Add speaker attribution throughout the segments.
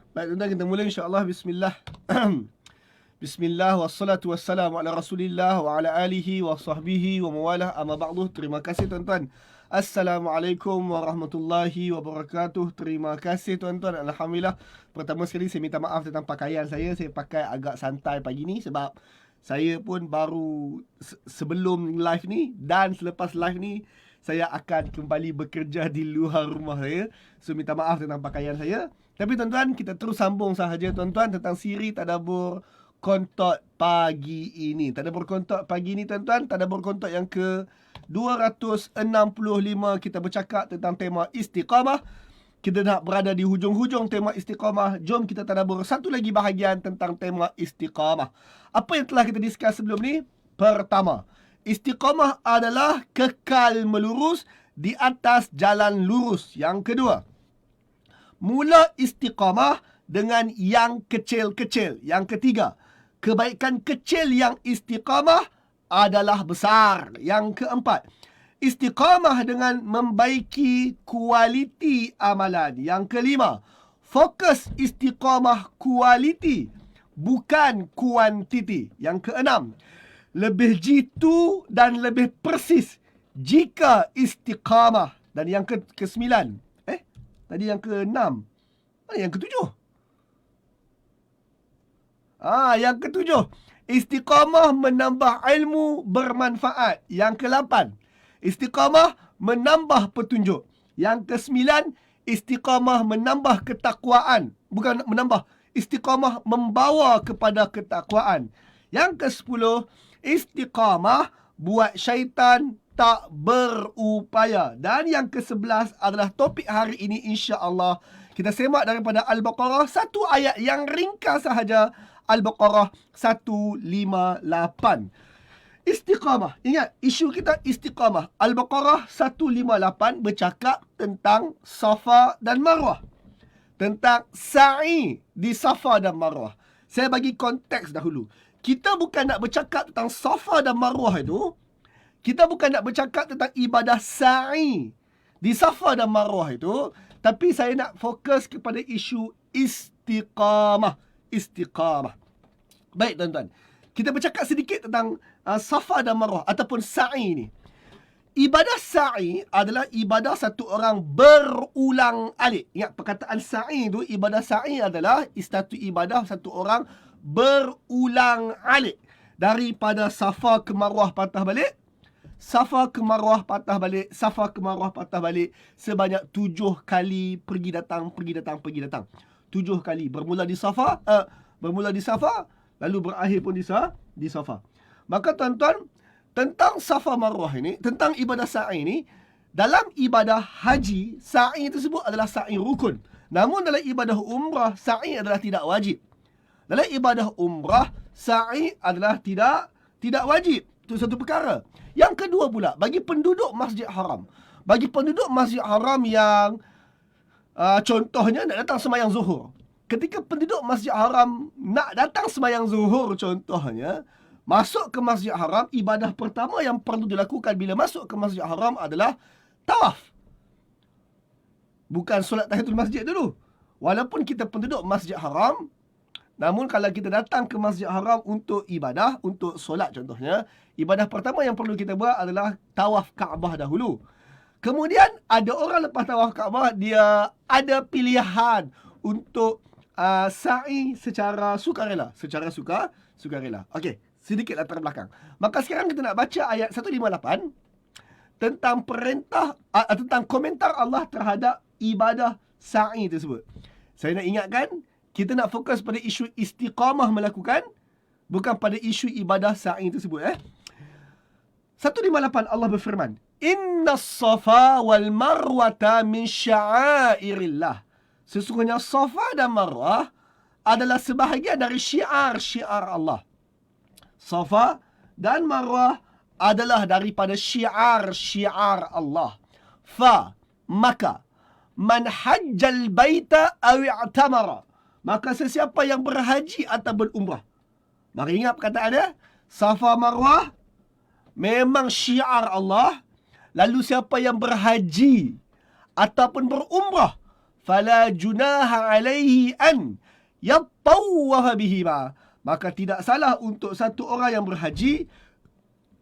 Speaker 1: Baik, tuan-tuan, kita mula insya-Allah. Bismillah. Bismillah wassalatu wassalamu ala Rasulillah wa ala alihi wa sahbihi wa mawalah. Amma ba'du. Terima kasih tuan-tuan. Assalamualaikum warahmatullahi wabarakatuh. Terima kasih tuan-tuan. Alhamdulillah. Pertama sekali saya minta maaf tentang pakaian saya. Saya pakai agak santai pagi ni sebab saya pun baru sebelum live ni dan selepas live ni saya akan kembali bekerja di luar rumah saya. So minta maaf tentang pakaian saya. Tapi tuan-tuan, kita terus sambung sahaja tuan-tuan tentang siri tadabbur kontot pagi ini. Tadabbur kontot pagi ini tuan-tuan, tadabbur kontot yang ke 265. Kita bercakap tentang tema istiqamah. Kita nak berada di hujung-hujung tema istiqamah. Jom kita tadabbur satu lagi bahagian tentang tema istiqamah. Apa yang telah kita discuss sebelum ni? Pertama, istiqamah adalah kekal melurus di atas jalan lurus. Yang kedua, mula istiqamah dengan yang kecil-kecil. Yang ketiga, kebaikan kecil yang istiqamah adalah besar. Yang keempat, istiqamah dengan membaiki kualiti amalan. Yang kelima, fokus istiqamah kualiti, bukan kuantiti. Yang keenam, lebih jitu dan lebih persis jika istiqamah. Dan yang kesembilan, tadi yang ke-6. Yang ke-7. Yang ke-7. Istiqamah menambah ilmu bermanfaat. Yang ke-8. Istiqamah menambah petunjuk. Yang ke-9. Istiqamah menambah ketakwaan. Bukan menambah. Istiqamah membawa kepada ketakwaan. Yang ke-10. Istiqamah buat syaitan tak berupaya. Dan yang ke-11 adalah topik hari ini insya-Allah. Kita semak daripada Al-Baqarah, satu ayat yang ringkas sahaja. Al-Baqarah 158. Istiqamah. Ingat, isu kita istiqamah. Al-Baqarah 158 bercakap tentang Safa dan Marwah. Tentang sa'i di Safa dan Marwah. Saya bagi konteks dahulu. Kita bukan nak bercakap tentang Safa dan Marwah itu. Kita bukan nak bercakap tentang ibadah sa'i di Safa dan Marwah itu, tapi saya nak fokus kepada isu istiqamah. Istiqamah. Baik tuan-tuan, kita bercakap sedikit tentang Safa dan Marwah ataupun sa'i ni. Ibadah sa'i adalah ibadah satu orang berulang alik. Ingat perkataan sa'i itu, ibadah sa'i adalah satu ibadah satu orang berulang alik. Daripada Safa ke Marwah patah balik, Safa ke Marwah patah balik, Safa ke Marwah patah balik sebanyak 7 kali pergi datang, pergi datang, pergi datang. 7 kali. Bermula di Safa, lalu berakhir pun di Safa. Maka tuan-tuan, tentang Safa Marwah ini, tentang ibadah sa'i ini, dalam ibadah haji, sa'i tersebut adalah sa'i rukun. Namun dalam ibadah umrah, sa'i adalah tidak wajib. Dalam ibadah umrah, sa'i adalah tidak wajib. Itu satu perkara. Yang kedua pula, bagi penduduk Masjid Haram. Bagi penduduk Masjid Haram yang contohnya nak datang sembahyang zuhur. Ketika penduduk Masjid Haram nak datang sembahyang zuhur contohnya, masuk ke Masjid Haram, ibadah pertama yang perlu dilakukan bila masuk ke Masjid Haram adalah tawaf. Bukan solat tahiyatul masjid dulu. Walaupun kita penduduk Masjid Haram, namun kalau kita datang ke Masjid Haram untuk ibadah, untuk solat contohnya, ibadah pertama yang perlu kita buat adalah tawaf Kaabah dahulu. Kemudian ada orang lepas tawaf Kaabah, dia ada pilihan untuk sa'i secara sukarela. Secara sukarela. Okey, sedikit latar belakang. Maka sekarang kita nak baca ayat 158 tentang perintah, tentang komentar Allah terhadap ibadah sa'i tersebut. Saya nak ingatkan, kita nak fokus pada isu istiqamah melakukan, bukan pada isu ibadah sa'i tersebut. 158 Allah berfirman, Inna safa wal marwata min sya'airillah. Sesungguhnya Safa dan Marwah adalah sebahagian dari syiar-syiar Allah. Safa dan Marwah adalah daripada syiar-syiar Allah. Maka man hajjal baita aw i'tamara. Maka sesiapa yang berhaji atau berumrah. Maka ingat perkataannya, Safa Marwah memang syiar Allah. Lalu siapa yang berhaji ataupun berumrah, fala junaha alaihi an yattawafa bihima. Maka tidak salah untuk satu orang yang berhaji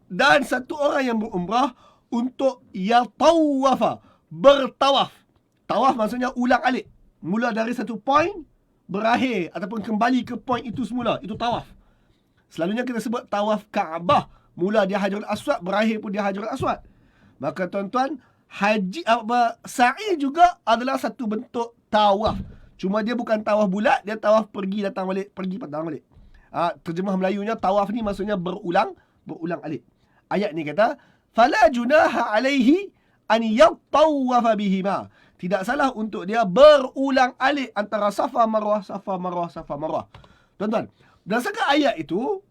Speaker 1: dan satu orang yang berumrah untuk yatawafa, bertawaf. Tawaf maksudnya ulang alik. Mula dari satu point, berakhir ataupun kembali ke point itu semula. Itu tawaf. Selalunya kita sebut tawaf Kaabah. Mula dia Hajarul Aswad, berakhir pun dia Hajarul Aswad. Maka tuan-tuan, sa'i juga adalah satu bentuk tawaf. Cuma dia bukan tawaf bulat, dia tawaf pergi datang balik, pergi datang balik. Terjemah Melayunya tawaf ni maksudnya berulang alik. Ayat ni kata, fala junaha alaihi an yattawafa bihima. Tidak salah untuk dia berulang alik antara Safa Marwah, Safa Marwah, Safa Marwah. Tuan-tuan, berdasarkan ayat itu,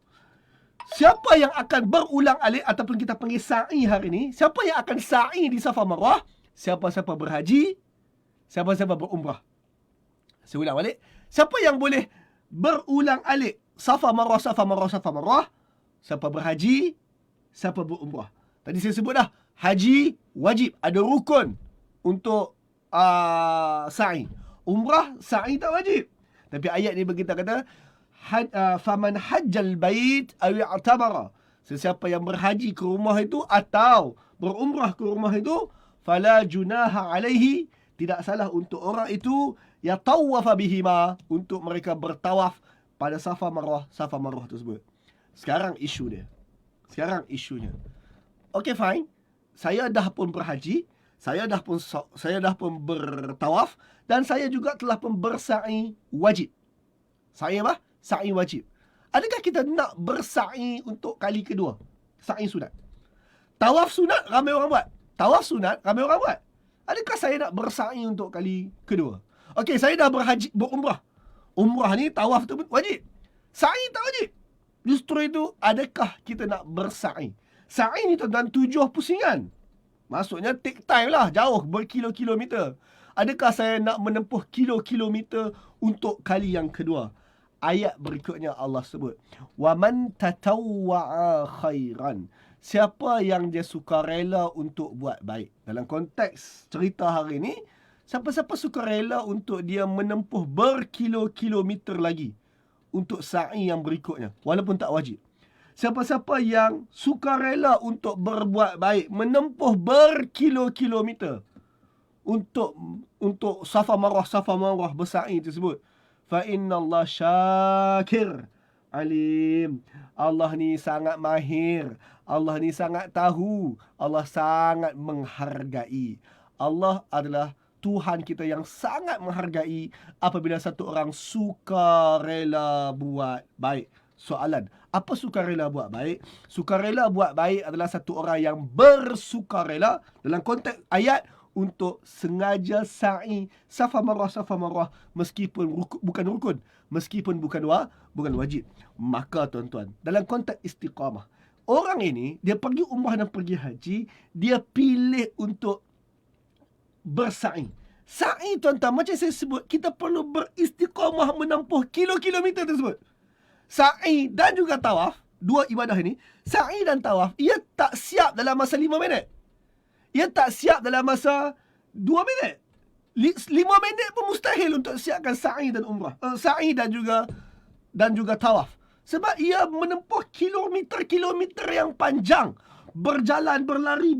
Speaker 1: siapa yang akan berulang alik ataupun kita panggil sa'i hari ini? Siapa yang akan sa'i di Safa Marwah? Siapa-siapa berhaji, siapa-siapa berumrah. Saya ulang balik. Siapa yang boleh berulang alik Safa Marwah, Safa Marwah, Safa Marwah? Siapa berhaji, siapa berumrah. Tadi saya sebut dah, haji wajib, ada rukun untuk sa'i. Umrah, sa'i tak wajib. Tapi ayat ni berkata kata, faman hajjal bait aw i'tamara. Sesiapa yang berhaji ke rumah itu atau berumrah ke rumah itu, fala junaha alaihi, tidak salah untuk orang itu yatawafa bihima, untuk mereka bertawaf pada Safa Marwah tersebut. Sekarang isunya. Okay, fine. Saya dah pun berhaji, saya dah pun bertawaf, dan saya juga telah pun bersa'i wajib. Sa'i apa? Sa'i wajib. Adakah kita nak bersa'i untuk kali kedua? Sa'i sunat. Tawaf sunat ramai orang buat. Adakah saya nak bersa'i untuk kali kedua? Okey, saya dah berumrah. Umrah ni tawaf tu wajib. Sa'i tak wajib. Justru itu, adakah kita nak bersa'i? Sa'i ni tuan-tuan 7 pusingan. Maksudnya take time lah, jauh berkilo-kilometer. Adakah saya nak menempuh kilo-kilometer untuk kali yang kedua? Ayat berikutnya Allah sebut, wa man tatawwa'a khairan. Siapa yang dia sukarela untuk buat baik. Dalam konteks cerita hari ni, siapa-siapa sukarela untuk dia menempuh berkilo-kilometer lagi untuk sa'i yang berikutnya, walaupun tak wajib. Siapa-siapa yang sukarela untuk berbuat baik, menempuh berkilo-kilometer untuk Safa Marwah bersa'i tersebut, fa innallaha syakir alim. Allah ni sangat mahir, Allah ni sangat tahu, Allah sangat menghargai. Allah adalah Tuhan kita yang sangat menghargai apabila satu orang sukarela buat baik. Soalan, apa sukarela buat baik? Sukarela buat baik adalah satu orang yang bersukarela dalam konteks ayat untuk sengaja sa'i Safa Marwah meskipun bukan rukun, meskipun bukan wajib. Maka tuan-tuan, dalam konteks istiqamah, orang ini dia pergi umrah dan pergi haji, dia pilih untuk bersa'i. Sa'i tuan-tuan, macam saya sebut, kita perlu beristiqamah menempuh kilo-kilometer tersebut. Sa'i dan juga tawaf, dua ibadah ini, sa'i dan tawaf, ia tak siap dalam masa 5 minit. Ia tak siap dalam masa 2 minit. 5 minit pun mustahil untuk siapkan sa'i dan umrah. Sa'i dan juga tawaf. Sebab ia menempuh kilometer-kilometer yang panjang. Berjalan, berlari.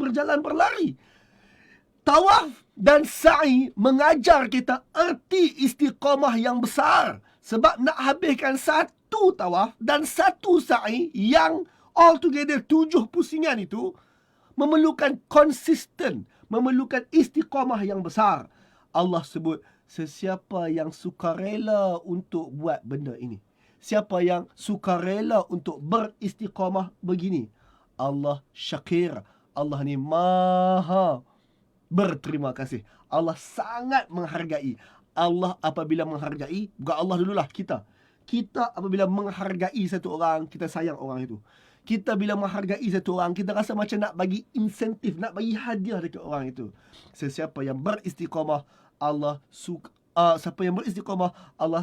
Speaker 1: Tawaf dan sa'i mengajar kita erti istiqamah yang besar. Sebab nak habiskan satu tawaf dan satu sa'i yang altogether 7 pusingan itu memerlukan konsisten, memerlukan istiqamah yang besar. Allah sebut, sesiapa yang sukarela untuk buat benda ini, siapa yang sukarela untuk beristiqamah begini, Allah syakir. Allah ni maha berterima kasih. Allah sangat menghargai. Allah apabila menghargai, bukan Allah dululah, kita apabila menghargai satu orang, kita sayang orang itu. Kita bila menghargai satu orang, kita rasa macam nak bagi insentif, nak bagi hadiah dekat orang itu. Sesiapa yang beristiqamah, Allah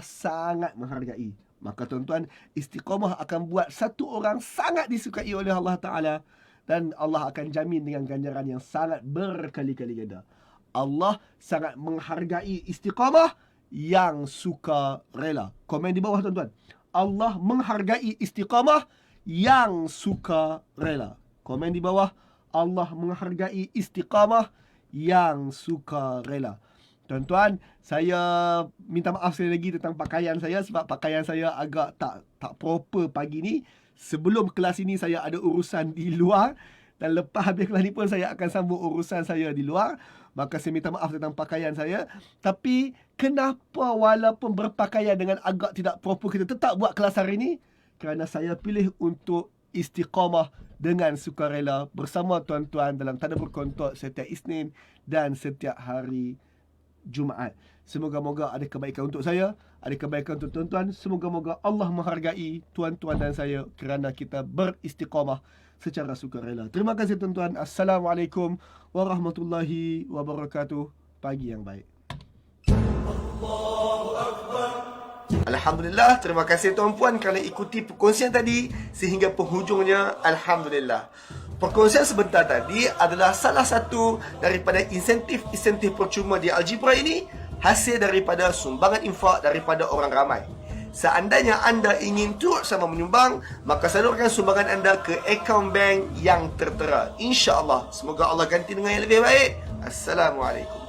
Speaker 1: sangat menghargai. Maka tuan-tuan, istiqamah akan buat satu orang sangat disukai oleh Allah Ta'ala, dan Allah akan jamin dengan ganjaran yang sangat berkali-kali ganda. Allah sangat menghargai istiqamah yang suka rela. Komen di bawah tuan-tuan. Allah menghargai istiqamah yang suka rela. Komen di bawah. Allah menghargai istiqamah yang suka rela. Tuan-tuan, saya minta maaf sekali lagi tentang pakaian saya sebab pakaian saya agak tak proper pagi ni. Sebelum kelas ini saya ada urusan di luar dan lepas habis kelas ni pun saya akan sambung urusan saya di luar. Maka saya minta maaf tentang pakaian saya. Tapi kenapa walaupun berpakaian dengan agak tidak proper kita tetap buat kelas hari ini? Kerana saya pilih untuk istiqamah dengan sukarela bersama tuan-tuan dalam Tadabbur Kontot setiap Isnin dan setiap hari Jumaat. Semoga-moga ada kebaikan untuk saya, ada kebaikan untuk tuan-tuan. Semoga-moga Allah menghargai tuan-tuan dan saya kerana kita beristiqamah secara sukarela. Terima kasih tuan-tuan. Assalamualaikum warahmatullahi wabarakatuh. Pagi yang baik. Alhamdulillah, terima kasih tuan-puan kerana ikuti perkongsian tadi sehingga penghujungnya. Alhamdulillah. Perkongsian sebentar tadi adalah salah satu daripada insentif percuma di Algebra ini, hasil daripada sumbangan infak daripada orang ramai. Seandainya anda ingin turut sama menyumbang, maka salurkan sumbangan anda ke akaun bank yang tertera. InsyaAllah. Semoga Allah ganti dengan yang lebih baik. Assalamualaikum.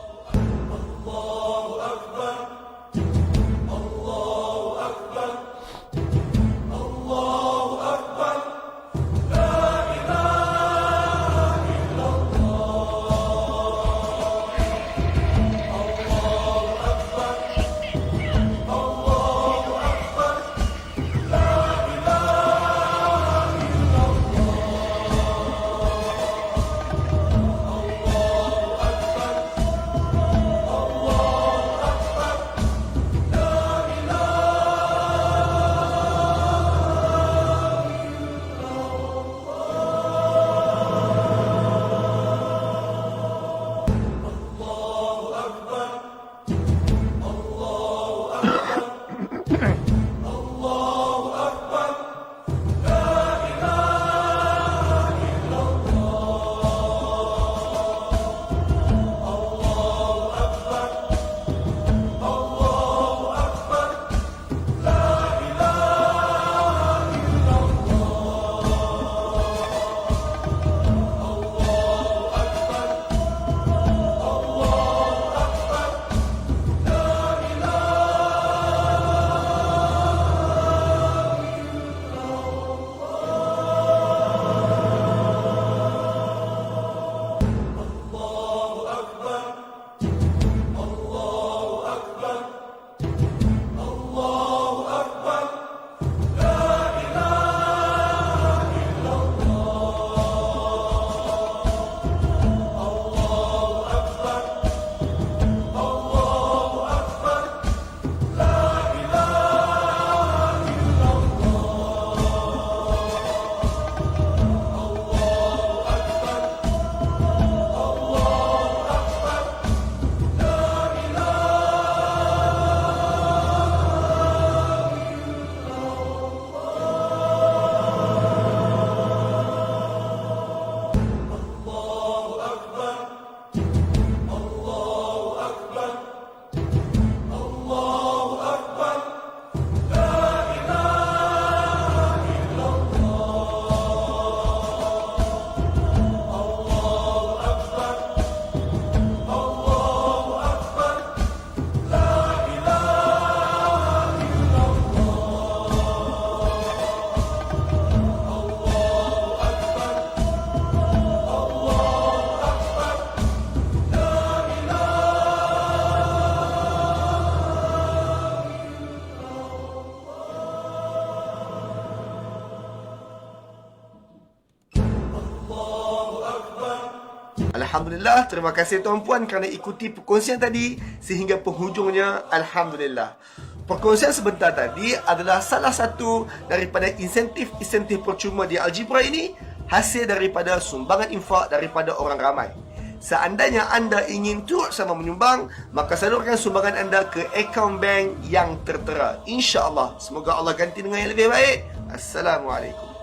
Speaker 1: Alhamdulillah, terima kasih tuan-puan kerana ikuti perkongsian tadi sehingga penghujungnya. Alhamdulillah. Perkongsian sebentar tadi adalah salah satu daripada insentif percuma di Algebra ini, hasil daripada sumbangan infak daripada orang ramai. Seandainya anda ingin turut sama menyumbang, maka salurkan sumbangan anda ke akaun bank yang tertera. InsyaAllah. Semoga Allah ganti dengan yang lebih baik. Assalamualaikum.